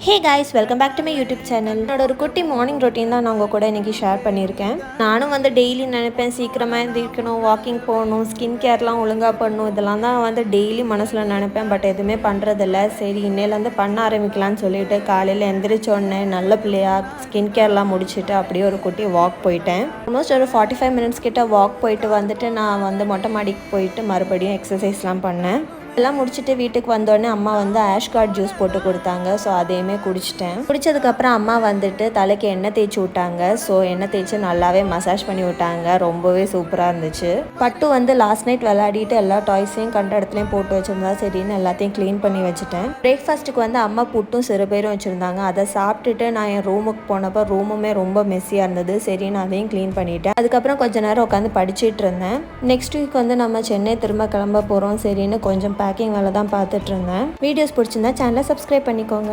Hey guys, welcome back to my YouTube channel. என்னோட ஒரு குட்டி மார்னிங் ரொட்டீன் தான் நான் உங்கள் கூட இன்றைக்கி ஷேர் பண்ணியிருக்கேன். நானும் டெய்லி நினைப்பேன் சீக்கிரமாக எழுந்திரிக்கணும், வாக்கிங் போகணும், ஸ்கின் கேர்லாம் ஒழுங்காக பண்ணணும், இதெல்லாம் தான் டெய்லி மனசில் நினைப்பேன். பட் எதுவுமே பண்ணுறதில்ல. சரி, இன்னையிலேருந்து பண்ண ஆரம்பிக்கலான்னு சொல்லிட்டு காலையில் எந்திரிச்ச உடனே நல்ல பிள்ளையா ஸ்கின் கேர்லாம் முடிச்சுட்டு அப்படியே ஒரு குட்டி வாக் போயிட்டேன். ஆல்மோஸ்ட் ஒரு 45 மினிட்ஸ் கிட்ட வாக் போயிட்டு வந்துட்டு நான் மொட்டை மாடிக்கு போயிட்டு மறுபடியும் எக்ஸசைஸ்லாம் பண்ணேன். எல்லாம் முடிச்சுட்டு வீட்டுக்கு வந்தோடனே அம்மா ஆஷ்கார்ட் ஜூஸ் போட்டு கொடுத்தாங்க. ஸோ அதையுமே குடிச்சிட்டேன். குடித்ததுக்கப்புறம் அம்மா தலைக்கு எண்ணெய் தேய்ச்சி விட்டாங்க. ஸோ எண்ணெய் தேய்ச்சி நல்லாவே மசாஜ் பண்ணி விட்டாங்க. ரொம்பவே சூப்பராக இருந்துச்சு. பட்டு லாஸ்ட் நைட் விளையாடிட்டு எல்லா டாய்ஸையும் கண்ட இடத்துலையும் போட்டு வச்சுருந்தா சரின்னு எல்லாத்தையும் க்ளீன் பண்ணி வச்சுட்டேன். பிரேக்ஃபாஸ்ட்டுக்கு அம்மா புட்டும் சிறுபேரும் வச்சுருந்தாங்க. அதை சாப்பிட்டுட்டு நான் என் ரூமுக்கு போனப்போ ரூமுமே ரொம்ப மெஸ்ஸியாக இருந்தது. சரின்னு அதையும் க்ளீன் பண்ணிவிட்டேன். அதுக்கப்புறம் கொஞ்சம் நேரம் உட்காந்து படிச்சுட்டு இருந்தேன். நெக்ஸ்ட் வீக் நம்ம சென்னை திரும்ப கிளம்ப போகிறோம். சரின்னு கொஞ்சம் பேக்கிங் வேலை தான் பார்த்துட்டு இருந்தேன். வீடியோஸ் பிடிச்சிருந்தா சேனலை சப்ஸ்கிரைப் பண்ணிக்கோங்க.